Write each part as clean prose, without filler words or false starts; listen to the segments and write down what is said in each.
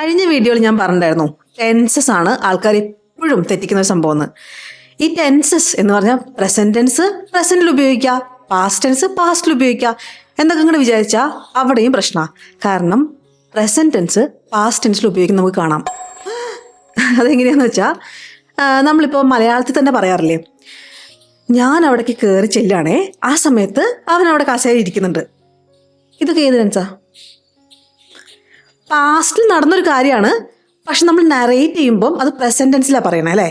കഴിഞ്ഞ വീഡിയോയിൽ ഞാൻ പറഞ്ഞിട്ടുണ്ടായിരുന്നു ടെൻസസ് ആണ് ആൾക്കാർ എപ്പോഴും തെറ്റിക്കുന്ന ഒരു സംഭവം എന്ന്. ഈ ടെൻസസ് എന്ന് പറഞ്ഞാൽ പ്രസന്റ് ടെൻസ് പ്രസന്റിൽ ഉപയോഗിക്കുക, പാസ്റ്റ് ടെൻസ് പാസ്റ്റിൽ ഉപയോഗിക്കുക എന്നൊക്കെ ഇങ്ങനെ വിചാരിച്ചാൽ അവിടെയും പ്രശ്നമാണ്. കാരണം പ്രസന്റ് ടെൻസ് പാസ്റ്റ് ടെൻസിൽ ഉപയോഗിക്കുന്ന നമുക്ക് കാണാം. അതെങ്ങനെയാണെന്ന് വെച്ചാൽ നമ്മളിപ്പോൾ മലയാളത്തിൽ തന്നെ പറയാറില്ലേ, ഞാൻ അവിടേക്ക് കയറി ചെല്ലുകയാണേ, ആ സമയത്ത് അവൻ അവിടെ കസേരയിൽ ഇരിക്കുന്നുണ്ട്. ഇതൊക്കെ ഏത് ടെൻസാ? പാസ്റ്റിൽ നടന്നൊരു കാര്യമാണ്, പക്ഷെ നമ്മൾ നറേറ്റ് ചെയ്യുമ്പം അത് പ്രസന്റ് ടെൻസിലാണ് പറയണേ അല്ലേ.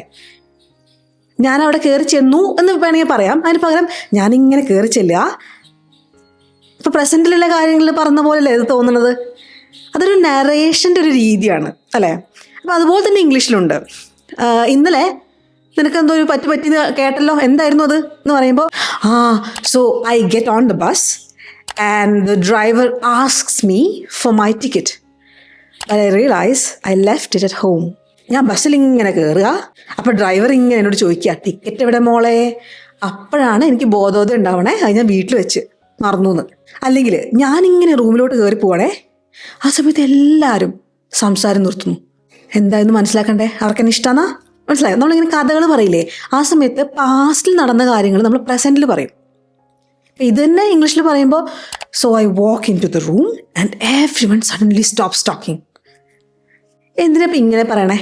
ഞാൻ അവിടെ കയറി ചെന്നു എന്ന് വേണമെങ്കിൽ പറയാം, അതിന് പകരം ഞാനിങ്ങനെ കയറി ചെല്ലുക. ഇപ്പം പ്രസൻറ്റിലുള്ള കാര്യങ്ങളിൽ പറഞ്ഞ പോലെയല്ലേ ഇത് തോന്നുന്നത്. അതൊരു നറേഷൻ്റെ ഒരു രീതിയാണ് അല്ലേ. അപ്പം അതുപോലെ തന്നെ ഇംഗ്ലീഷിലുണ്ട്. ഇന്നലെ നിനക്കെന്തോ ഒരു പറ്റി കേട്ടല്ലോ, എന്തായിരുന്നു അത് എന്ന് പറയുമ്പോൾ, so I get on the bus and the driver asks me for my ticket but I realise I left it at home. ഞാൻ ബസ്സിൽ ഇങ്ങനെ കയറുക, അപ്പോൾ ഡ്രൈവർ ഇങ്ങനെ എന്നോട് ചോദിക്കുക, ടിക്കറ്റ് എവിടെ മോളെ? അപ്പോഴാണ് എനിക്ക് ബോധോദയം ഉണ്ടാവണേ, അത് ഞാൻ വീട്ടിൽ വെച്ച് മറന്നു എന്ന്. അല്ലെങ്കിൽ ഞാനിങ്ങനെ റൂമിലോട്ട് കയറി പോകണേ, ആ സമയത്ത് എല്ലാവരും സംസാരം നിർത്തുന്നു. എന്തായെന്ന് മനസ്സിലാക്കണ്ടേ? അവർക്കെന്നെ ഇഷ്ടമാണെന്നാ മനസ്സിലായോ? നമ്മളിങ്ങനെ കഥകൾ പറയില്ലേ, ആ സമയത്ത് പാസ്റ്റിൽ നടന്ന കാര്യങ്ങൾ നമ്മൾ പ്രസൻറ്റിൽ പറയും. ഇത് തന്നെ ഇംഗ്ലീഷിൽ പറയുമ്പോൾ, so I walk in to the room and everyone suddenly stops talking. എന്തിനാപ്പം ഇങ്ങനെ പറയണേ?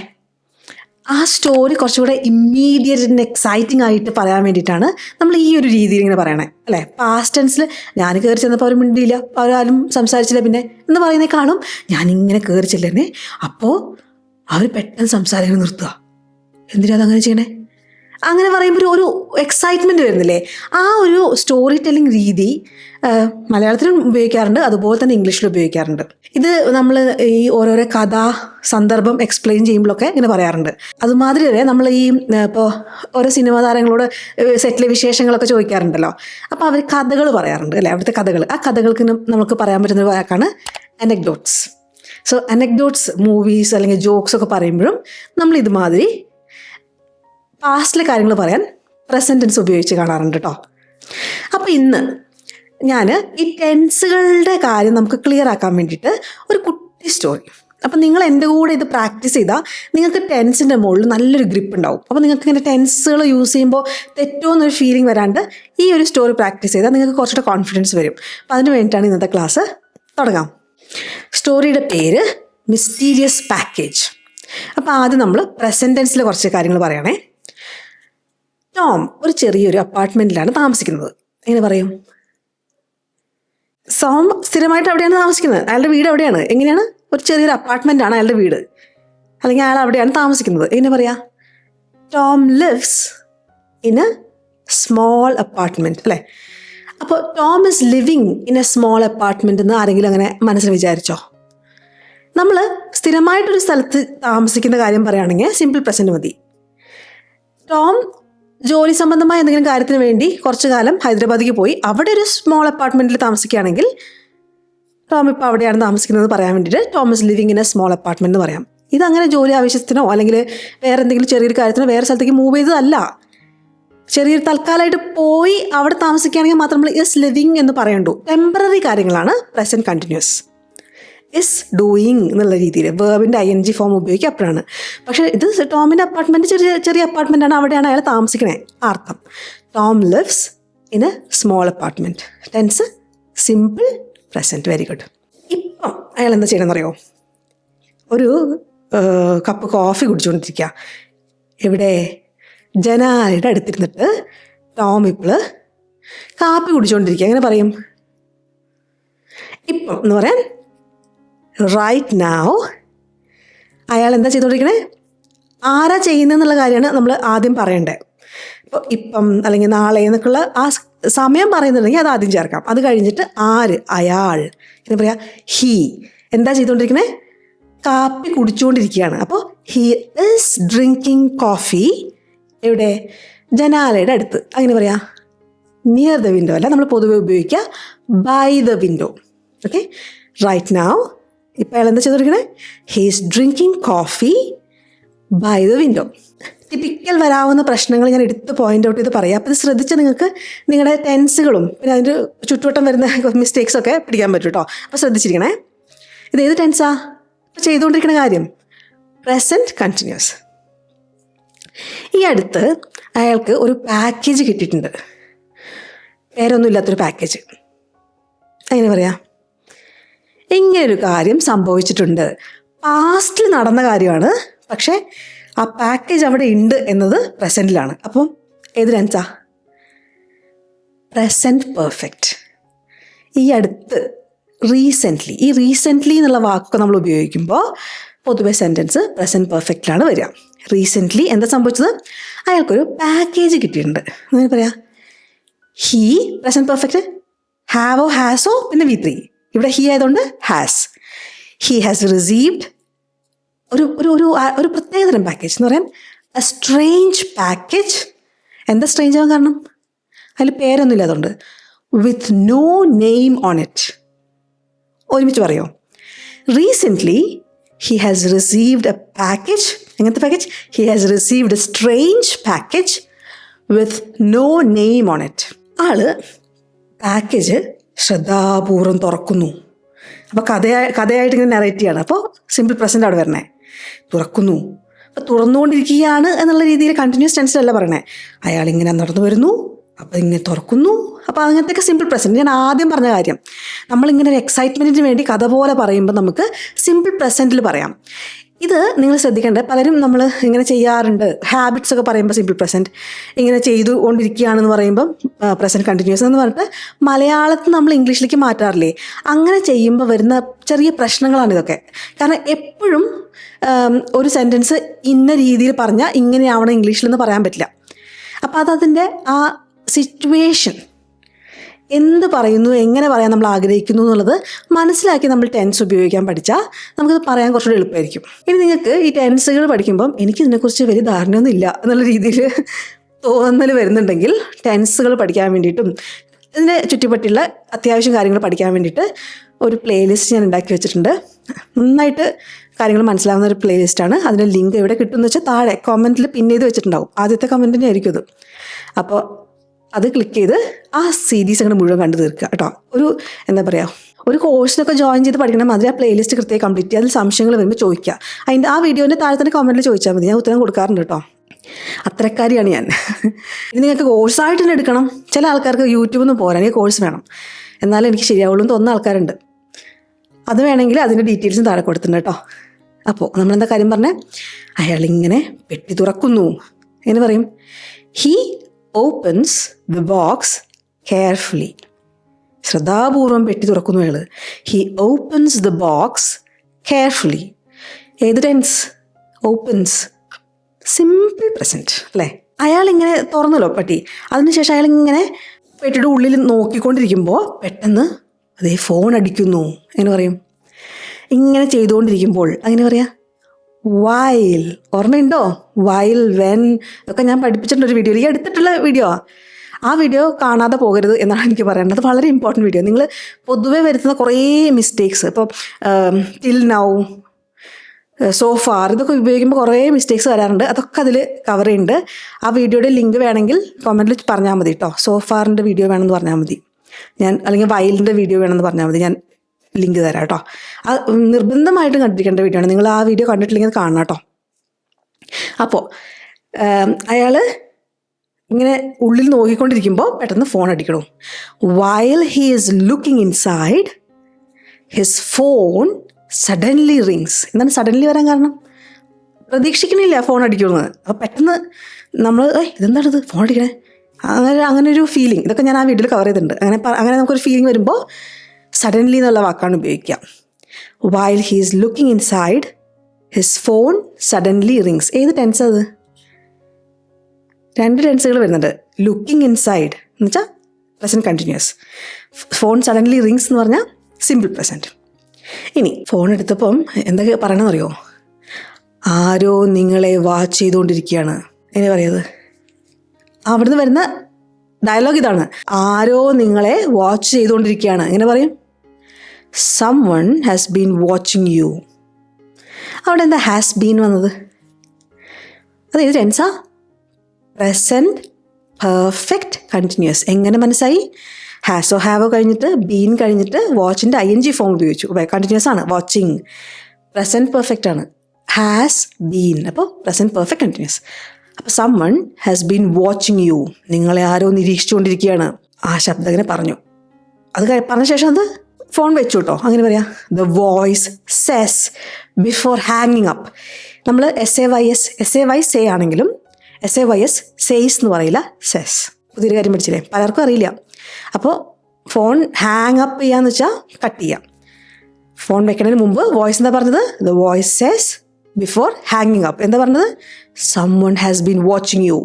ആ സ്റ്റോറി കുറച്ചുകൂടെ ഇമ്മീഡിയറ്റ് ആൻഡ് എക്സൈറ്റിംഗ് ആയിട്ട് പറയാൻ വേണ്ടിയിട്ടാണ് നമ്മൾ ഈ ഒരു രീതിയിൽ ഇങ്ങനെ പറയണേ അല്ലേ. പാസ്റ്റ് ടെൻസിൽ ഞാൻ കയറി ചെന്നപ്പോൾ അവർ മിണ്ടിയില്ല, അവരാരും സംസാരിച്ചില്ല പിന്നെ എന്ന് പറയുന്നേക്കാളും ഞാനിങ്ങനെ കയറി ചെല്ലുന്നേ, അപ്പോൾ അവർ പെട്ടെന്ന് സംസാരിക്കാൻ നിർത്തുക. എന്തിനാ അതങ്ങനെ ചെയ്യണേ? അങ്ങനെ പറയുമ്പോൾ ഒരു എക്സൈറ്റ്മെൻറ്റ് വരുന്നില്ലേ. ആ ഒരു സ്റ്റോറി ടെല്ലിംഗ് രീതി മലയാളത്തിലും ഉപയോഗിക്കാറുണ്ട്, അതുപോലെ തന്നെ ഇംഗ്ലീഷിലും ഉപയോഗിക്കാറുണ്ട്. ഇത് നമ്മൾ ഈ ഓരോരോ കഥ സന്ദർഭം എക്സ്പ്ലെയിൻ ചെയ്യുമ്പോഴൊക്കെ ഇങ്ങനെ പറയാറുണ്ട്. അതുമാതിരി തന്നെ നമ്മൾ ഈ ഇപ്പോൾ ഓരോ സിനിമാ താരങ്ങളോട് സെറ്റിലെ വിശേഷങ്ങളൊക്കെ ചോദിക്കാറുണ്ടല്ലോ, അപ്പോൾ അവർ കഥകൾ പറയാറുണ്ട് അല്ലേ, അവിടുത്തെ കഥകൾ. ആ കഥകൾക്ക് നമുക്ക് പറയാൻ പറ്റുന്ന ഒരു വാക്കാണ് അനക്ഡോട്ട്സ്. സോ അനക്ഡോട്ട്സ്, മൂവീസ് അല്ലെങ്കിൽ ജോക്സ് ഒക്കെ പറയുമ്പോഴും നമ്മൾ ഇതുമാതിരി പാസ്റ്റിലെ കാര്യങ്ങൾ പറയാൻ പ്രസന്റ് ടെൻസ് ഉപയോഗിച്ച് കാണാറുണ്ട് കേട്ടോ. അപ്പോൾ ഇന്ന് ഞാൻ ഈ ടെൻസുകളുടെ കാര്യം നമുക്ക് ക്ലിയർ ആക്കാൻ വേണ്ടിയിട്ട് ഒരു കുട്ടി സ്റ്റോറി. അപ്പം നിങ്ങൾ എൻ്റെ കൂടെ ഇത് പ്രാക്ടീസ് ചെയ്താൽ നിങ്ങൾക്ക് ടെൻസിൻ്റെ മുകളിൽ നല്ലൊരു ഗ്രിപ്പ് ഉണ്ടാവും. അപ്പോൾ നിങ്ങൾക്ക് ഇങ്ങനെ ടെൻസുകൾ യൂസ് ചെയ്യുമ്പോൾ തെറ്റോ എന്നൊരു ഫീലിംഗ് വരാണ്ട് ഈ ഒരു സ്റ്റോറി പ്രാക്ടീസ് ചെയ്താൽ നിങ്ങൾക്ക് കുറച്ചുകൂടെ കോൺഫിഡൻസ് വരും. അപ്പം അതിന് വേണ്ടിയിട്ടാണ് ഇന്നത്തെ ക്ലാസ്. തുടങ്ങാം. സ്റ്റോറിയുടെ പേര് മിസ്റ്റീരിയസ് പാക്കേജ്. അപ്പോൾ ആദ്യം നമ്മൾ പ്രസന്റ് ടെൻസിലെ കുറച്ച് കാര്യങ്ങൾ പറയണേ. ടോം ഒരു ചെറിയൊരു അപ്പാർട്ട്മെൻറ്റിലാണ് താമസിക്കുന്നത്. എങ്ങനെ പറയും? സോം സ്ഥിരമായിട്ട് അവിടെയാണ് താമസിക്കുന്നത്, അയാളുടെ വീട് അവിടെയാണ്. എങ്ങനെയാണ്? ഒരു ചെറിയൊരു അപ്പാർട്ട്മെൻറ്റാണ് അയാളുടെ വീട്, അല്ലെങ്കിൽ അയാൾ അവിടെയാണ് താമസിക്കുന്നത്. എങ്ങനെ പറയാം? Tom lives in a small apartment അല്ലേ. അപ്പോൾ Tom is living in a small apartment എന്ന് ആരെങ്കിലും അങ്ങനെ മനസ്സിൽ വിചാരിച്ചോ? നമ്മൾ സ്ഥിരമായിട്ടൊരു സ്ഥലത്ത് താമസിക്കുന്ന കാര്യം പറയുകയാണെങ്കിൽ സിമ്പിൾ പ്രസൻറ്റ് മതി. ടോം ജോലി സംബന്ധമായ എന്തെങ്കിലും കാര്യത്തിന് വേണ്ടി കുറച്ചു കാലം ഹൈദരാബാദിലേക്ക് പോയി അവിടെ ഒരു സ്മോൾ അപ്പാർട്ട്മെൻറ്റിൽ താമസിക്കുകയാണെങ്കിൽ ടോം ഇപ്പോൾ അവിടെയാണ് താമസിക്കുന്നത് പറയാൻ വേണ്ടിയിട്ട് Tom is living in a small apartment എന്ന് പറയാം. ഇതങ്ങനെ ജോലി ആവശ്യത്തിനോ അല്ലെങ്കിൽ വേറെ എന്തെങ്കിലും ചെറിയൊരു കാര്യത്തിനോ വേറെ സ്ഥലത്തേക്ക് മൂവ് ചെയ്തതല്ല. ചെറിയൊരു തൽക്കാലമായിട്ട് പോയി അവിടെ താമസിക്കുകയാണെങ്കിൽ മാത്രം നമ്മൾ ഇസ് ലിവിങ് എന്ന് പറയണ്ടു. ടെമ്പററി കാര്യങ്ങളാണ് പ്രസൻറ്റ് കണ്ടിന്യൂസ്. ഇസ് ഡൂയിങ് എന്നുള്ള രീതിയിൽ വേർബിൻ്റെ ING ഫോം ഉപയോഗിക്കുക അപ്പോഴാണ്. പക്ഷേ ഇത് ടോമിൻ്റെ അപ്പാർട്ട്മെൻറ്റ് ചെറിയ അപ്പാർട്ട്മെൻറ്റാണ്, അവിടെയാണ് അയാൾ താമസിക്കണേ അർത്ഥം. Tom lives in a small apartment. Tense simple present. Very good. ഇപ്പം അയാൾ എന്താ ചെയ്യണമെന്ന് അറിയോ? ഒരു കപ്പ് കോഫി കുടിച്ചുകൊണ്ടിരിക്കുക. എവിടെ? ജനാലയുടെ അടുത്തിരുന്നിട്ട് ടോം ഇപ്പോൾ കാപ്പി കുടിച്ചുകൊണ്ടിരിക്കുക. എങ്ങനെ പറയും? ഇപ്പം എന്ന് പറയാൻ റൈറ്റ് നൗ അയാൾ എന്താ ചെയ്തുകൊണ്ടിരിക്കണേ? ആരാ ചെയ്യുന്നതെന്നുള്ള കാര്യമാണ് നമ്മൾ ആദ്യം പറയേണ്ടത്. ഇപ്പോൾ ഇപ്പം അല്ലെങ്കിൽ നാളെ എന്നൊക്കെയുള്ള ആ സമയം പറയുന്നുണ്ടെങ്കിൽ അത് ആദ്യം ചേർക്കാം. അത് കഴിഞ്ഞിട്ട് ആര്? അയാൾ എന്ന് പറയാം. ഹീ എന്താ ചെയ്തുകൊണ്ടിരിക്കണേ? കാപ്പി കുടിച്ചുകൊണ്ടിരിക്കുകയാണ്. അപ്പോൾ ഹീ ഈസ് ഡ്രിങ്കിങ് കോഫി. എവിടെ? ജനാലയുടെ അടുത്ത്. അങ്ങനെ പറയാം. നിയർ ദ വിൻഡോ അല്ല, നമ്മൾ പൊതുവെ ഉപയോഗിക്കുക by the window. Okay. Right now ഇപ്പോൾ അയാൾ എന്താ ചെയ്തുകൊണ്ടിരിക്കണേ? He is drinking coffee by the window. Typical വരാവുന്ന പ്രശ്നങ്ങൾ ഞാൻ എടുത്ത് പോയിൻ്റ് ഔട്ട് ചെയ്ത് പറയാം. അപ്പോൾ ഇത് ശ്രദ്ധിച്ച് നിങ്ങൾക്ക് നിങ്ങളുടെ ടെൻസുകളും പിന്നെ അതിൻ്റെ ചുറ്റുവട്ടം വരുന്ന മിസ്റ്റേക്സൊക്കെ പിടിക്കാൻ പറ്റും കേട്ടോ. അപ്പോൾ ശ്രദ്ധിച്ചിരിക്കണേ. ഇത് ഏത് ടെൻസാ? ചെയ്തുകൊണ്ടിരിക്കുന്ന കാര്യം പ്രസൻറ്റ് കണ്ടിന്യൂസ്. ഈ അടുത്ത് അയാൾക്ക് ഒരു പാക്കേജ് കിട്ടിയിട്ടുണ്ട്. പേരൊന്നുമില്ലാത്തൊരു പാക്കേജ്. എങ്ങനെ പറയാം, ഇങ്ങനൊരു കാര്യം സംഭവിച്ചിട്ടുണ്ട്. പാസ്റ്റിൽ നടന്ന കാര്യമാണ്, പക്ഷേ ആ പാക്കേജ് അവിടെ ഉണ്ട് എന്നത് പ്രസൻറ്റിലാണ്. അപ്പം ഏത് ടെൻസാ? Present perfect. ഈ അടുത്ത് റീസെൻ്റ്ലി, ഈ റീസെൻ്റ്ലി എന്നുള്ള വാക്കൊക്കെ നമ്മൾ ഉപയോഗിക്കുമ്പോൾ പൊതുവെ സെൻറ്റൻസ് പ്രസൻറ്റ് പെർഫെക്റ്റിലാണ് വരിക. റീസെൻ്റ്ലി എന്താ സംഭവിച്ചത്? അയാൾക്കൊരു പാക്കേജ് കിട്ടിയിട്ടുണ്ട്. അങ്ങനെ പറയാം, ഹീ പ്രസൻറ്റ് പെർഫെക്റ്റ്, ഹാവോ ഹാസോ പിന്നെ V3. ഇവിടെ ഹീ ആയതുകൊണ്ട് ഹാസ്. ഹീ ഹാസ് റിസീവ്ഡ് ഒരു ഒരു ഒരു ഒരു പ്രത്യേകതരം പാക്കേജ് എന്ന് പറയാൻ എ സ്ട്രേഞ്ച് പാക്കേജ്. എന്താ സ്ട്രേഞ്ച് ആവാൻ കാരണം? അതിൽ പേരൊന്നുമില്ല, അതുകൊണ്ട് with no name on it. ഒരുമിച്ച് പറയോ? Recently he has received a package. എങ്ങനത്തെ package? He has received a strange package with no name on it. ആള് പാക്കേജ് ശ്രദ്ധാപൂർവം തുറക്കുന്നു. അപ്പോൾ കഥയായിട്ട് ഇങ്ങനെ നറേറ്റ് ചെയ്യാണ്. അപ്പോൾ സിമ്പിൾ പ്രസൻ്റ് അവിടെ വരണേ. തുറക്കുന്നു, അപ്പോൾ തുറന്നുകൊണ്ടിരിക്കുകയാണ് എന്നുള്ള രീതിയിൽ കണ്ടിന്യൂസ് ടെൻസിലല്ല പറയണേ. അയാളിങ്ങനെ നടന്നു വരുന്നു, അപ്പോൾ ഇങ്ങനെ തുറക്കുന്നു. അപ്പോൾ അങ്ങനത്തെയൊക്കെ സിമ്പിൾ പ്രസൻറ്റ്. ഞാൻ ആദ്യം പറഞ്ഞ കാര്യം, നമ്മളിങ്ങനെ ഒരു എക്സൈറ്റ്മെൻറ്റിന് വേണ്ടി കഥ പോലെ പറയുമ്പോൾ നമുക്ക് സിമ്പിൾ പ്രസൻറ്റിൽ പറയാം. ഇത് നിങ്ങൾ ശ്രദ്ധിക്കേണ്ടത്, പലരും നമ്മൾ ഇങ്ങനെ ചെയ്യാറുണ്ട്. ഹാബിറ്റ്സ് ഒക്കെ പറയുമ്പോൾ സിമ്പിൾ പ്രസൻറ്റ്, ഇങ്ങനെ ചെയ്തുകൊണ്ടിരിക്കുകയാണെന്ന് പറയുമ്പം പ്രസൻറ്റ് കണ്ടിന്യൂസ് എന്ന് പറഞ്ഞിട്ട് മലയാളത്തിൽ നമ്മൾ ഇംഗ്ലീഷിലേക്ക് മാറ്റാറില്ലേ? അങ്ങനെ ചെയ്യുമ്പോൾ വരുന്ന ചെറിയ പ്രശ്നങ്ങളാണ് ഇതൊക്കെ. കാരണം എപ്പോഴും ഒരു സെൻറ്റൻസ് ഇന്ന രീതിയിൽ പറഞ്ഞാൽ ഇങ്ങനെയാവണം ഇംഗ്ലീഷിലെന്ന് പറയാൻ പറ്റില്ല. അപ്പോൾ അതതിൻ്റെ ആ സിറ്റുവേഷൻ, എന്ത് പറയുന്നു, എങ്ങനെ പറയാൻ നമ്മൾ ആഗ്രഹിക്കുന്നു എന്നുള്ളത് മനസ്സിലാക്കി നമ്മൾ ടെൻസ് ഉപയോഗിക്കാൻ പഠിച്ചാൽ നമുക്കത് പറയാൻ കുറച്ചുകൂടി എളുപ്പമായിരിക്കും. ഇനി നിങ്ങൾക്ക് ഈ ടെൻസുകൾ പഠിക്കുമ്പം എനിക്കിതിനെക്കുറിച്ച് വലിയ ധാരണയൊന്നും ഇല്ല എന്നുള്ള രീതിയിൽ തോന്നൽ വരുന്നുണ്ടെങ്കിൽ ടെൻസുകൾ പഠിക്കാൻ വേണ്ടിയിട്ടും ഇതിനെ ചുറ്റിപ്പറ്റിയുള്ള അത്യാവശ്യം കാര്യങ്ങൾ പഠിക്കാൻ വേണ്ടിയിട്ട് ഒരു പ്ലേലിസ്റ്റ് ഞാൻ ഉണ്ടാക്കി വെച്ചിട്ടുണ്ട്. നന്നായിട്ട് കാര്യങ്ങൾ മനസ്സിലാവുന്ന ഒരു പ്ലേലിസ്റ്റാണ്. അതിൻ്റെ ലിങ്ക് എവിടെ കിട്ടുമെന്ന് വെച്ചാൽ താഴെ കമൻറ്റിൽ പിൻ ചെയ്ത് വെച്ചിട്ടുണ്ടാവും. ആദ്യത്തെ കമൻറ്റിനെ ആയിരിക്കും അത്. അപ്പോൾ അത് ക്ലിക്ക് ചെയ്ത് ആ സീരീസ് അങ്ങനെ മുഴുവൻ കണ്ടു തീർക്കുക കേട്ടോ. എന്താ പറയുക, ഒരു കോഴ്സിനൊക്കെ ജോയിൻ ചെയ്ത് പഠിക്കണം. അതിൽ ആ പ്ലേലിസ്റ്റ് കൃത്യമായി കംപ്ലീറ്റ് ചെയ്യുക. അതിൽ സംശയങ്ങൾ വരുമ്പോൾ ചോദിക്കുക. അതിൻ്റെ ആ വീഡിയോൻ്റെ താഴെ തന്നെ കമൻറ്റിൽ ചോദിച്ചാൽ മതി, ഞാൻ ഉത്തരം കൊടുക്കാറുണ്ട് കേട്ടോ. അത്രക്കാരിയാണ് ഞാൻ. ഇനി നിങ്ങൾക്ക് കോഴ്സായിട്ട് തന്നെ എടുക്കണം. ചില ആൾക്കാർക്ക് യൂട്യൂബിൽ നിന്ന് പോരാ, എനിക്ക് കോഴ്സ് വേണം എന്നാലും എനിക്ക് ശരിയാവുള്ളൂ എന്ന് തോന്നുന്ന ആൾക്കാരുണ്ട്. അത് വേണമെങ്കിൽ അതിൻ്റെ ഡീറ്റെയിൽസും താഴെ കൊടുത്തിട്ടുണ്ട് കേട്ടോ. അപ്പോൾ നമ്മളെന്താ കാര്യം പറഞ്ഞേ? അയാളിങ്ങനെ പെട്ടി തുറക്കുന്നു. എങ്ങനെ പറയും? He opens the box carefully. ശ്രദ്ധാപൂർവം പെട്ടി തുറക്കുന്നു അയാൾ. He opens the box carefully. ഏത് ടെൻസ്? ഓപ്പൺസ്. സിമ്പിൾ പ്രസൻറ്റ് അല്ലേ? അയാളിങ്ങനെ തുറന്നല്ലോ പെട്ടി. അതിനുശേഷം അയാളിങ്ങനെ പെട്ടിയുടെ ഉള്ളിൽ നോക്കിക്കൊണ്ടിരിക്കുമ്പോൾ പെട്ടെന്ന് അതേ ഫോൺ അടിക്കുന്നു. എങ്ങനെ പറയും? ഇങ്ങനെ ചെയ്തുകൊണ്ടിരിക്കുമ്പോൾ അങ്ങനെ പറയാം വൈൽ. ഓർമ്മയുണ്ടോ? വൈൽ, വെൻ ഒക്കെ ഞാൻ പഠിപ്പിച്ചിട്ടുണ്ട് ഒരു വീഡിയോയിൽ. ഈ എടുത്തിട്ടുള്ള വീഡിയോ. ആ വീഡിയോ കാണാതെ പോകരുത് എന്നാണ് എനിക്ക് പറയേണ്ടത്. അത് വളരെ ഇമ്പോർട്ടൻറ്റ് വീഡിയോ. നിങ്ങൾ പൊതുവെ വരുത്തുന്ന കുറേ മിസ്റ്റേക്സ്, ഇപ്പോൾ ടിൽ നൗ, സോ ഫാർ, ഇതൊക്കെ ഉപയോഗിക്കുമ്പോൾ കുറേ മിസ്റ്റേക്സ് വരാറുണ്ട്. അതൊക്കെ അതിൽ കവർ ചെയ്യുന്നുണ്ട്. ആ വീഡിയോയുടെ ലിങ്ക് വേണമെങ്കിൽ കമൻറ്റിൽ പറഞ്ഞാൽ മതി കേട്ടോ. സോ ഫാറിൻ്റെ വീഡിയോ വേണമെന്ന് പറഞ്ഞാൽ മതി ഞാൻ, അല്ലെങ്കിൽ വൈലിൻ്റെ വീഡിയോ വേണമെന്ന് പറഞ്ഞാൽ മതി, ഞാൻ ലിങ്ക് തരാം കേട്ടോ. അത് നിർബന്ധമായിട്ടും കണ്ടിരിക്കേണ്ട വീഡിയോ ആണ്. നിങ്ങൾ ആ വീഡിയോ കണ്ടിട്ടില്ലെങ്കിൽ അത് കാണണം കേട്ടോ. അപ്പോൾ അയാൾ ഇങ്ങനെ ഉള്ളിൽ നോക്കിക്കൊണ്ടിരിക്കുമ്പോൾ പെട്ടെന്ന് ഫോൺ അടിക്കണം. While he is looking inside his phone suddenly rings. എന്താണ് സഡൻലി വരാൻ കാരണം? പ്രതീക്ഷിക്കണില്ല ഫോൺ അടിക്കുന്നത്. അപ്പോൾ പെട്ടെന്ന് നമ്മൾ ഇതെന്താണിത് ഫോൺ അടിക്കണേ, അങ്ങനെ ഒരു ഫീലിംഗ്. ഇതൊക്കെ ഞാൻ ആ വീഡിയോയിൽ കവർ ചെയ്തിട്ടുണ്ട്. അങ്ങനെ നമുക്കൊരു ഫീലിംഗ് വരുമ്പോൾ സഡൻലി എന്നുള്ള വാക്കാണ് ഉപയോഗിക്കുക. While he is looking inside his phone suddenly rings. ഏത് ടെൻസ് അത്? 2 ടെൻസുകൾ വരുന്നുണ്ട്. ലുക്കിംഗ് ഇൻസൈഡ് എന്ന് വെച്ചാൽ present continuous. Phone suddenly rings എന്ന് പറഞ്ഞാൽ സിമ്പിൾ പ്രസൻറ്റ്. ഇനി ഫോൺ എടുത്തപ്പം എന്തൊക്കെ പറയണമെന്നറിയോ? ആരോ നിങ്ങളെ വാച്ച് ചെയ്തുകൊണ്ടിരിക്കുകയാണ്. എങ്ങനെ പറയുന്നത്? അവിടുന്ന് വരുന്ന ഡയലോഗ് ഇതാണ്. ആരോ നിങ്ങളെ വാച്ച് ചെയ്തുകൊണ്ടിരിക്കുകയാണ്. എങ്ങനെ പറയും? Someone has been watching U. അവിടെ എന്താ ഹാസ് ബീൻ വന്നത്? അത് ഏത് ടെൻസാ? Present perfect continuous. എങ്ങനെ മനസ്സായി? ഹാസോ ഹാവോ കഴിഞ്ഞിട്ട് ബീൻ കഴിഞ്ഞിട്ട് വാച്ചിൻ്റെ ING ഫോം ഉപയോഗിച്ചു. കണ്ടിന്യൂസ് ആണ്. വാച്ചിങ് പ്രസൻറ്റ് പെർഫെക്റ്റ് ആണ്. ഹാസ് ബീൻ, അപ്പോൾ പ്രസൻറ്റ് പെർഫെക്റ്റ് കണ്ടിന്യൂസ്. അപ്പോൾ someone has been watching you, നിങ്ങളെ ആരോ നിരീക്ഷിച്ചുകൊണ്ടിരിക്കുകയാണ്. ആ ശബ്ദം അങ്ങനെ പറഞ്ഞു. അത് പറഞ്ഞ ശേഷം അത് ഫോൺ വെച്ചു കേട്ടോ. അങ്ങനെ പറയാം. ദ വോയിസ് സെസ് ബിഫോർ ഹാങ്ങിങ് അപ്പ്. നമ്മൾ SAYS സേ ആണെങ്കിലും SAYS സേയ്സ് എന്ന് പറയില്ല, സെസ്. പുതിയൊരു കാര്യം പഠിച്ചില്ലേ, പലർക്കും അറിയില്ല. അപ്പോൾ ഫോൺ ഹാങ് അപ്പ് ചെയ്യാന്ന് വെച്ചാൽ കട്ട് ചെയ്യാം. ഫോൺ വെക്കുന്നതിന് മുമ്പ് വോയിസ് എന്താ പറഞ്ഞത്? ദ വോയിസ് സെസ് ബിഫോർ ഹാങ്ങിങ് അപ്പ്. എന്താ പറഞ്ഞത്? someone has been watching you.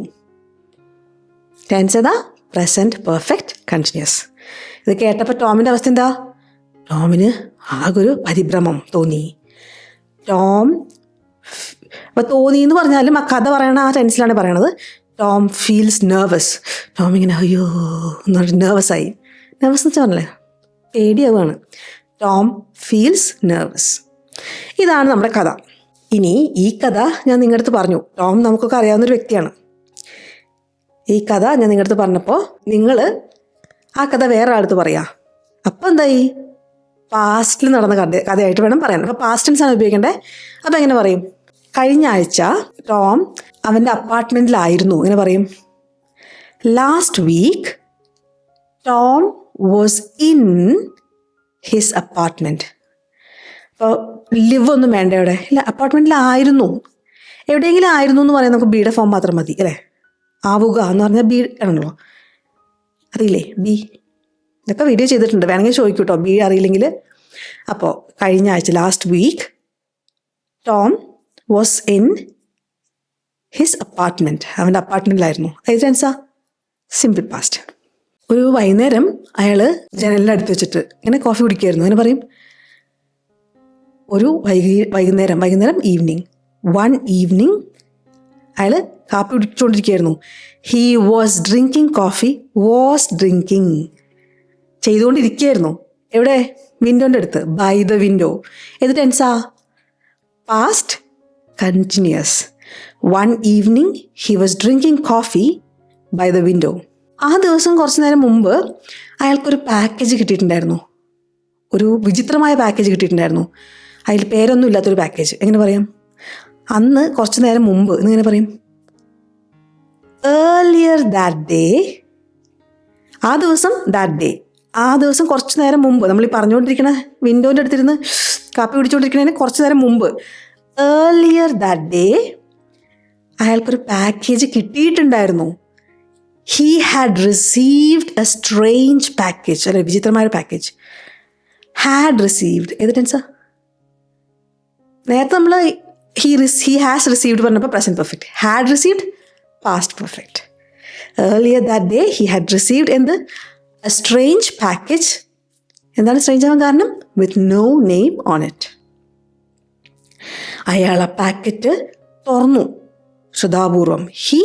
Tense ഏതാ? Present perfect continuous. ഇത് കേട്ടപ്പോൾ ടോമിൻ്റെ അവസ്ഥ എന്താ? ടോമിന് ആകൊരു പരിഭ്രമം തോന്നി. ടോം അപ്പോൾ തോന്നി എന്ന് പറഞ്ഞാലും ആ കഥ പറയണ ആ ടെൻസിലാണ് പറയണത്. Tom feels nervous. ടോം ഇങ്ങനെ അയ്യോ എന്ന് പറഞ്ഞിട്ട് നെർവസായി. നെർവസ് എന്ന് വെച്ചാൽ പറഞ്ഞല്ലേ, പേടിയാവുകയാണ്. Tom feels nervous. ഇതാണ് നമ്മുടെ കഥ. ഇനി ഈ കഥ ഞാൻ നിങ്ങളുടെ അടുത്ത് പറഞ്ഞു. ടോം നമുക്കൊക്കെ അറിയാവുന്നൊരു വ്യക്തിയാണ്. ഈ കഥ ഞാൻ നിങ്ങളുടെ അടുത്ത് പറഞ്ഞപ്പോൾ നിങ്ങൾ ആ കഥ വേറെ ആളടുത്ത് പറയാം. അപ്പം എന്തായി? പാസ്റ്റിൽ നടന്ന കഥയായിട്ട് വേണം പറയാൻ. അപ്പോൾ പാസ്റ്റ് ടെൻസാണ് ഉപയോഗിക്കേണ്ടത്. അപ്പം എങ്ങനെ പറയും? കഴിഞ്ഞ ആഴ്ച ടോം അവൻ്റെ അപ്പാർട്ട്മെൻറ്റിലായിരുന്നു. എങ്ങനെ പറയും? Last week Tom was in his apartment. അപ്പോൾ ലിവ് ഒന്നും വേണ്ട ഇവിടെ. ഇല്ല, അപ്പാർട്ട്മെൻറ്റിലായിരുന്നു. എവിടെയെങ്കിലും ആയിരുന്നു എന്ന് പറയാൻ നമുക്ക് ബിയുടെ ഫോം മാത്രം മതി അല്ലേ? ആവുക എന്ന് പറഞ്ഞാൽ ബി ആണല്ലോ. അറിയില്ലേ ബി? ഇതൊക്കെ വീഡിയോ ചെയ്തിട്ടുണ്ട്, വേണമെങ്കിൽ ചോദിക്കൂ കേട്ടോ ബി അറിയില്ലെങ്കിൽ. അപ്പോൾ കഴിഞ്ഞ ആഴ്ച last week Tom was in his apartment. അവൻ്റെ അപ്പാർട്ട്മെൻറ്റിലായിരുന്നു. അത് ടെൻസാ സിമ്പിൾ പാസ്റ്റ്. ഒരു വൈകുന്നേരം അയാൾ ജനലിൻ്റെ അടുത്ത് വെച്ചിട്ട് ഇങ്ങനെ കോഫി കുടിക്കുമായിരുന്നു. അങ്ങനെ പറയും. ഒരു വൈകുന്നേരം ഈവനിങ്, വൺ ഈവനിങ് അയാൾ കാപ്പി കുടിച്ചുകൊണ്ടിരിക്കുകയായിരുന്നു. He was drinking coffee. Was drinking ചെയ്തുകൊണ്ടിരിക്കുകയായിരുന്നു. എവിടെ? വിൻഡോൻ്റെ അടുത്ത്. By the window. ഏത് ടെൻസാ? Past continuous. One evening he was drinking coffee by the window. ആ ദിവസം കുറച്ച് നേരം മുമ്പ് അയാൾക്കൊരു പാക്കേജ് കിട്ടിയിട്ടുണ്ടായിരുന്നു. ഒരു വിചിത്രമായ പാക്കേജ് കിട്ടിയിട്ടുണ്ടായിരുന്നു. അതിൽ പേരൊന്നും ഇല്ലാത്തൊരു പാക്കേജ്. എങ്ങനെ പറയാം? അന്ന് കുറച്ച് നേരം മുമ്പ് എന്നിങ്ങനെ പറയും. Earlier that day. ആ ദിവസം ദാറ്റ് ഡേ. ആ ദിവസം കുറച്ച് നേരം മുമ്പ്. നമ്മൾ ഈ പറഞ്ഞുകൊണ്ടിരിക്കണ വിൻഡോൻ്റെ അടുത്തിരുന്ന് കാപ്പി കുടിച്ചുകൊണ്ടിരിക്കണതിന് കുറച്ച് നേരം മുമ്പ്. ഏർലിയർ ദാറ്റ് ഡേ അയാൾക്കൊരു പാക്കേജ് കിട്ടിയിട്ടുണ്ടായിരുന്നു. He had received a strange package. അല്ലെ, വിചിത്രമായ പാക്കേജ്. ഹാഡ് റിസീവ്ഡ് ഏത് ടെൻസാ? നേരത്തെ നമ്മൾ ഹി ഹാസ് റിസീവ്ഡ് പറഞ്ഞപ്പോൾ present perfect. Had received past perfect. Earlier that day he had received എന്ത്? A strange package. എന്താണ് സ്ട്രേഞ്ച് ആവാൻ കാരണം? With no name on it. അയാൾ ആ പാക്കറ്റ് തുറന്നു ശ്രദ്ധാപൂർവം. ഹി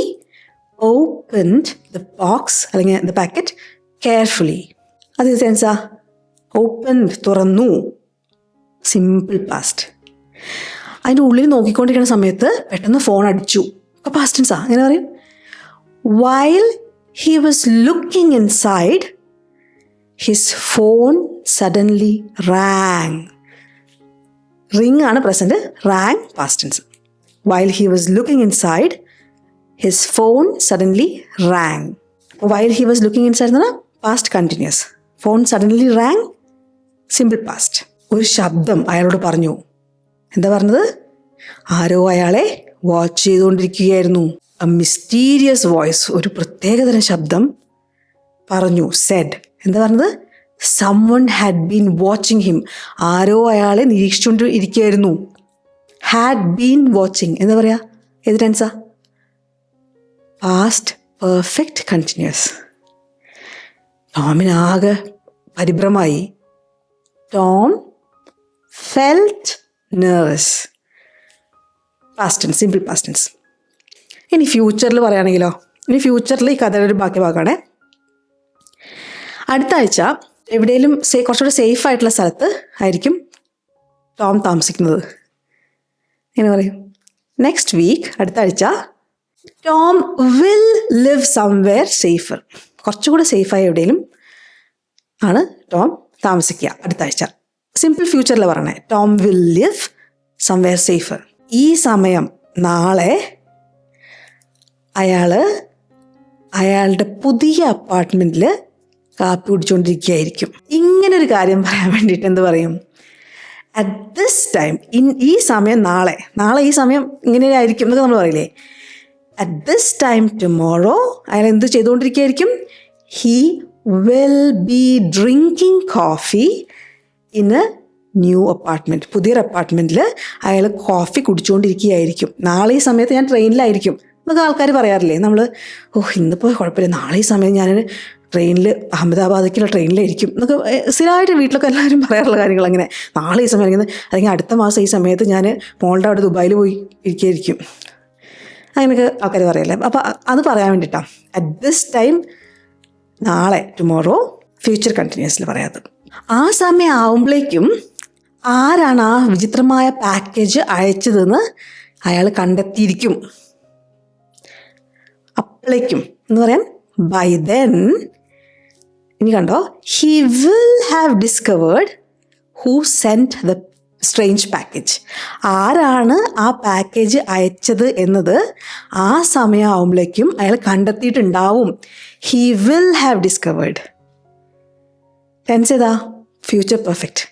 ഓപ്പൺഡ് ദ ബോക്സ് അല്ലെങ്കിൽ ദ പാക്കറ്റ് കെയർഫുള്ളി. അത് സെൻസാ? ഓപ്പൺഡ് തുറന്നു, സിമ്പിൾ പാസ്റ്റ്. അതിൻ്റെ ഉള്ളിൽ നോക്കിക്കൊണ്ടിരിക്കുന്ന സമയത്ത് പെട്ടെന്ന് ഫോൺ അടിച്ചു. അപ്പോൾ പാസ്റ്റ് ടെൻസാ. അങ്ങനെ പറയും. While he was looking inside his phone suddenly rang. Ring ആണ് present, rang past tense. While he was looking inside his phone suddenly rang. While he was looking inside എന്ന് പറഞ്ഞാൽ past continuous. Phone suddenly rang simple past. ഒരു ശബ്ദം അയാളോട് പറഞ്ഞു. എന്താ പറഞ്ഞത്? ആരോ അയാളെ വാച്ച് ചെയ്തുകൊണ്ടിരിക്കുകയായിരുന്നു. എ മിസ്റ്റീരിയസ് വോയിസ്, ഒരു പ്രത്യേകതരം ശബ്ദം പറഞ്ഞു. സെഡ്. എന്താ പറഞ്ഞത്? someone had been watching him. ആരോ അയാളെ നിരീക്ഷിച്ചുകൊണ്ട് ഇരിക്കുകയായിരുന്നു. had been watching എന്താ പറയാ? ഏത് ടെൻസാ? Past perfect continuous. ടോമിനാകെ പരിഭ്രമായി. Tom felt nervous. Past tense, simple past tense. ഇനി ഫ്യൂച്ചറിൽ പറയുകയാണെങ്കിലോ? ഇനി ഫ്യൂച്ചറിൽ ഈ കഥയുടെ ഒരു ബാക്കി ഭാഗമാണ്. അടുത്ത ആഴ്ച എവിടെയെങ്കിലും കുറച്ചുകൂടെ സേഫ് ആയിട്ടുള്ള സ്ഥലത്ത് ആയിരിക്കും ടോം താമസിക്കുന്നത്. എങ്ങനെ പറയും? നെക്സ്റ്റ് വീക്ക്, അടുത്ത ആഴ്ച, Tom will live somewhere safer. കുറച്ചുകൂടെ സേഫായി എവിടെയെങ്കിലും ആണ് ടോം താമസിക്കുക അടുത്ത ആഴ്ച. സിമ്പിൾ ഫ്യൂച്ചറിൽ പറയണേ. Tom will live somewhere safer. ഈ സമയം നാളെ അയാളുടെ പുതിയ അപ്പാർട്ട്മെൻറ്റിൽ കാപ്പി കുടിച്ചുകൊണ്ടിരിക്കുകയായിരിക്കും. ഇങ്ങനൊരു കാര്യം പറയാൻ വേണ്ടിയിട്ട് എന്ത് പറയും? അറ്റ് ദിസ് ടൈം, ഈ സമയം നാളെ ഈ സമയം ഇങ്ങനെ ആയിരിക്കും എന്നൊക്കെ നമ്മൾ പറയില്ലേ. അറ്റ് ദിസ് ടൈം ടുമോറോ അയാൾ എന്ത് ചെയ്തുകൊണ്ടിരിക്കുകയായിരിക്കും? He will be drinking coffee in a new apartment. പുതിയൊരു അപ്പാർട്ട്മെൻറ്റിൽ അയാൾ കോഫി കുടിച്ചുകൊണ്ടിരിക്കുകയായിരിക്കും. നാളെ ഈ സമയത്ത് ഞാൻ ട്രെയിനിലായിരിക്കും എന്നൊക്കെ ആൾക്കാർ പറയാറില്ലേ. നമ്മൾ ഇന്നിപ്പോൾ കുഴപ്പമില്ല, നാളെ ഈ സമയം ഞാൻ ട്രെയിനിൽ അഹമ്മദാബാദിലേക്കുള്ള ട്രെയിനിലായിരിക്കും എന്നൊക്കെ സ്ഥിരമായിട്ട് വീട്ടിലൊക്കെ എല്ലാവരും പറയാറുള്ള കാര്യങ്ങൾ. അങ്ങനെ നാളെ ഈ സമയം അല്ലെങ്കിൽ അടുത്ത മാസം ഈ സമയത്ത് ഞാൻ മോളുടെ അവിടെ ദുബായിൽ പോയി ഇരിക്കുകയായിരിക്കും, അങ്ങനെയൊക്കെ ആൾക്കാർ പറയല്ലേ. അപ്പോൾ അത് പറയാൻ വേണ്ടിയിട്ടാണ് അറ്റ് ദിസ് ടൈം, നാളെ ടുമോറോ, ഫ്യൂച്ചർ കണ്ടിന്യൂസിൽ പറയാത്തത്. ആ സമയം ആവുമ്പോഴേക്കും ആരാണ് ആ വിചിത്രമായ പാക്കേജ് അയച്ചതെന്ന് അയാൾ കണ്ടെത്തിയിരിക്കും. അപ്പോഴേക്കും എന്ന് പറയാൻ ബൈ ദെൻ, ഇനി കണ്ടോ, he will have discovered who sent the strange package. ആരാണ് ആ പാക്കേജ് അയച്ചത് എന്നത് ആ സമയമാകുമ്പോഴേക്കും അയാൾ കണ്ടെത്തിയിട്ടുണ്ടാവും. He will have discovered. Tense ഏതാ? Future perfect.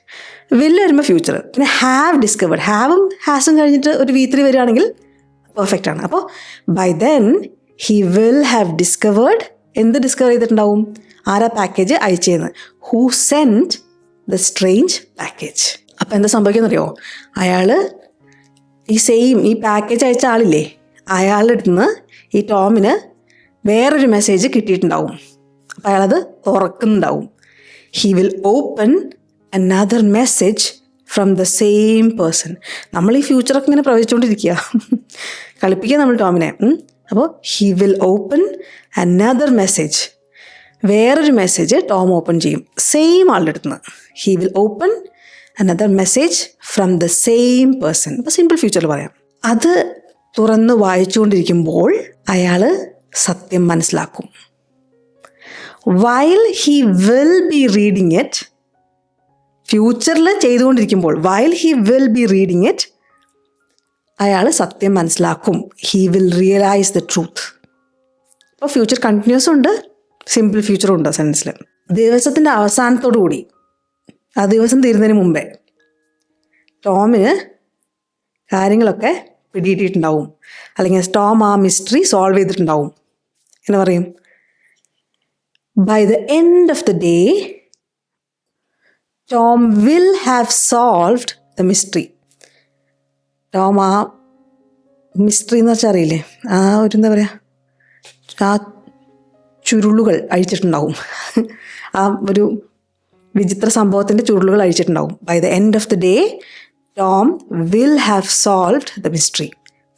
വില്ല് വരുമ്പോൾ ഫ്യൂച്ചർ, പിന്നെ ഹാവ് ഡിസ്കവേർഡ്, ഹാവും ഹാസും കഴിഞ്ഞിട്ട് ഒരു V3 വരികയാണെങ്കിൽ പെർഫെക്റ്റ് ആണ്. അപ്പോൾ by then he will have discovered. എന്ത് ഡിസ്കവർ ചെയ്തിട്ടുണ്ടാവും? ആരാ പാക്കേജ് അയച്ചതെന്ന്. Who sent the strange package. അപ്പോൾ എന്താ സംഭവിക്കുന്നറിയോ? അയാൾ ഈ പാക്കേജ് അയച്ച ആളില്ലേ, അയാളുടെ അടുത്ത് നിന്ന് ഈ ടോമിന് വേറൊരു മെസ്സേജ് കിട്ടിയിട്ടുണ്ടാവും. അപ്പോൾ അയാളത് തുറക്കുന്നുണ്ടാവും. He will open another message from the same person. നമ്മൾ ഈ ഫ്യൂച്ചറൊക്കെ ഇങ്ങനെ പ്രവചിച്ചുകൊണ്ടിരിക്കുക, കളിപ്പിക്കുക നമ്മൾ ടോമിനെ. അപ്പോൾ he will open another message. വേറൊരു മെസ്സേജ് ടോം ഓപ്പൺ ചെയ്യും സെയിം ആളുടെ അടുത്ത് നിന്ന്. He will open another message from the same person. അപ്പോൾ സിമ്പിൾ ഫ്യൂച്ചറിൽ പറയാം. അത് തുറന്ന് വായിച്ചുകൊണ്ടിരിക്കുമ്പോൾ അയാൾ സത്യം മനസ്സിലാക്കും. while he will be reading it, ഫ്യൂച്ചറിൽ ചെയ്തുകൊണ്ടിരിക്കുമ്പോൾ while he will be reading it, അയാൾ സത്യം മനസ്സിലാക്കും. He will realise the truth. അപ്പോൾ ഫ്യൂച്ചർ കണ്ടിന്യൂസും ഉണ്ട്, സിമ്പിൾ ഫ്യൂച്ചറും ഉണ്ട് സെൻസിൽ. ദിവസത്തിൻ്റെ അവസാനത്തോടു കൂടി, ആ ദിവസം തീരുന്നതിന് മുമ്പേ ടോമിന് കാര്യങ്ങളൊക്കെ പിടികിട്ടിയിട്ടുണ്ടാവും, അല്ലെങ്കിൽ ടോം ആ മിസ്റ്ററി സോൾവ് ചെയ്തിട്ടുണ്ടാവും. എന്ന് പറയും, by the end of the day Tom will have solved the mystery. Tom ആ മിസ്റ്ററി എന്ന് വെച്ചാൽ അറിയില്ലേ, ആ ഒരു എന്താ പറയുക, ആ ചുരുളുകൾ അഴിച്ചിട്ടുണ്ടാവും. ആ ഒരു വിചിത്ര സംഭവത്തിൻ്റെ ചുരുളുകൾ അഴിച്ചിട്ടുണ്ടാവും. By the end of the day Tom will have solved the mystery.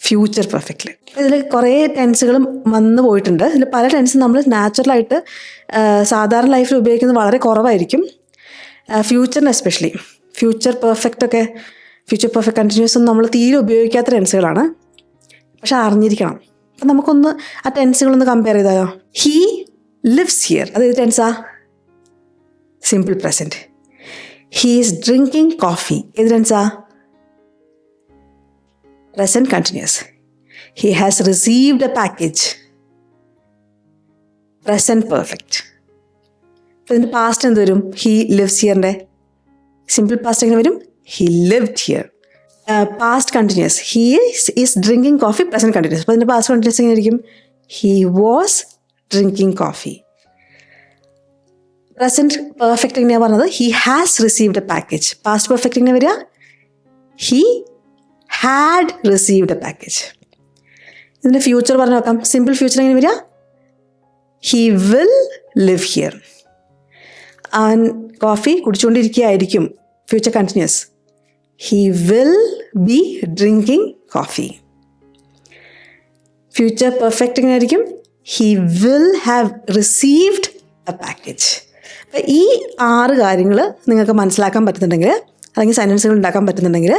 Future perfectly. ഇതിൽ കുറേ ടെൻസുകളും വന്നു പോയിട്ടുണ്ട്. ഇതിൽ പല ടെൻസും നമ്മൾ നാച്ചുറലായിട്ട് സാധാരണ ലൈഫിൽ ഉപയോഗിക്കുന്നത് വളരെ കുറവായിരിക്കും. ഫ്യൂച്ചറിന് എസ്പെഷ്യലി ഫ്യൂച്ചർ പെർഫെക്റ്റ് കണ്ടിന്യൂസ് ഒന്നും നമ്മൾ തീരെ ഉപയോഗിക്കാത്ത ടെൻസുകളാണ്. പക്ഷെ അറിഞ്ഞിരിക്കണം. അപ്പം നമുക്കൊന്ന് ആ ടെൻസുകളൊന്ന് കമ്പയർ ചെയ്താലോ. ഹീ ലിവ്സ് ഹിയർ, അത് ഏത് ടെൻസാ? Simple present. He is drinking coffee, ഏത് ടെൻസാ? Present continuous. He has received a package, present perfect. അപ്പോൾ ഇതിൻ്റെ പാസ്റ്റ് എന്ത് വരും? ഹീ ലിവ്സ് ഹിയറിൻ്റെ സിമ്പിൾ പാസ്റ്റ് എങ്ങനെ വരും? He lived here. Past continuous, he is drinking coffee, present continuous. അപ്പോൾ ഇതിൻ്റെ പാസ്റ്റ് കണ്ടിന്യൂസ് എങ്ങനെ ആയിരിക്കും? He was drinking coffee. Present perfect എങ്ങനെയാണ് പറഞ്ഞത്? He has received a package. Past perfect എങ്ങനെ വരിക? He had received a package. ഇതിൻ്റെ future പറഞ്ഞു നോക്കാം. സിമ്പിൾ ഫ്യൂച്ചർ എങ്ങനെ വരിക? He will live here. അവൻ കോഫി കുടിച്ചുകൊണ്ടിരിക്കുകയായിരിക്കും, future continuous. He will be drinking coffee. Future perfect എങ്ങനെ ആയിരിക്കും? He will have received a package. അപ്പം ഈ 6 കാര്യങ്ങൾ നിങ്ങൾക്ക് മനസ്സിലാക്കാൻ പറ്റുന്നുണ്ടെങ്കിൽ, അല്ലെങ്കിൽ സെൻറ്റൻസുകൾ ഉണ്ടാക്കാൻ പറ്റുന്നുണ്ടെങ്കിൽ,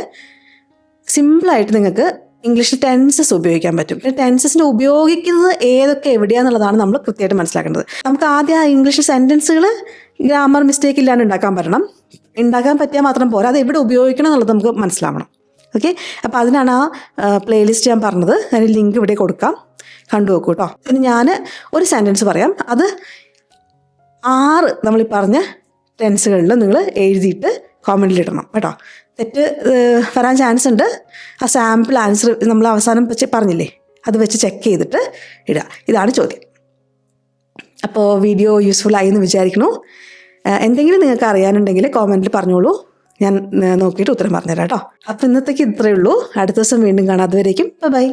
സിമ്പിളായിട്ട് നിങ്ങൾക്ക് ഇംഗ്ലീഷിൽ ടെൻസസ് ഉപയോഗിക്കാൻ പറ്റും. പിന്നെ ടെൻസസിനെ ഉപയോഗിക്കുന്നത് ഏതൊക്കെ എവിടെയാണെന്നുള്ളതാണ് നമ്മൾ കൃത്യമായിട്ട് മനസ്സിലാക്കേണ്ടത്. നമുക്ക് ആദ്യം ആ ഇംഗ്ലീഷ് സെൻറ്റൻസുകൾ ഗ്രാമർ മിസ്റ്റേക്ക് ഇല്ലാണ്ട് ഉണ്ടാക്കാൻ പറ്റണം. ഉണ്ടാക്കാൻ പറ്റിയാൽ മാത്രം പോരാ, അത് എവിടെ ഉപയോഗിക്കണം എന്നുള്ളത് നമുക്ക് മനസ്സിലാവണം. ഓക്കെ, അപ്പോൾ അതിനാണ് ആ പ്ലേലിസ്റ്റ് ഞാൻ പറഞ്ഞത്. ഞാൻ ലിങ്ക് ഇവിടെ കൊടുക്കാം, കണ്ടു നോക്കൂ കേട്ടോ. പിന്നെ ഞാൻ ഒരു സെൻറ്റൻസ് പറയാം, അത് 6 നമ്മൾ ഈ പറഞ്ഞ ടെൻസുകളിൽ നിങ്ങൾ എഴുതിയിട്ട് കോമൻറ്റിലിടണം കേട്ടോ. തെറ്റ് വരാൻ ചാൻസ് ഉണ്ട്. ആ സാമ്പിൾ ആൻസർ നമ്മൾ അവസാനം വെച്ച് പറഞ്ഞില്ലേ, അത് വെച്ച് ചെക്ക് ചെയ്തിട്ട് ഇടുക. ഇതാണ് ചോദ്യം. അപ്പോൾ വീഡിയോ യൂസ്ഫുൾ ആയി എന്ന് വിചാരിക്കണു. എന്തെങ്കിലും നിങ്ങൾക്ക് അറിയാനുണ്ടെങ്കിൽ കോമൻറ്റിൽ പറഞ്ഞോളൂ, ഞാൻ നോക്കിയിട്ട് ഉത്തരം പറഞ്ഞുതരാം കേട്ടോ. അപ്പോൾ ഇന്നത്തേക്ക് ഇത്രയേ ഉള്ളൂ. അടുത്ത ദിവസം വീണ്ടും കാണാം. അതുവരേക്കും ബൈ.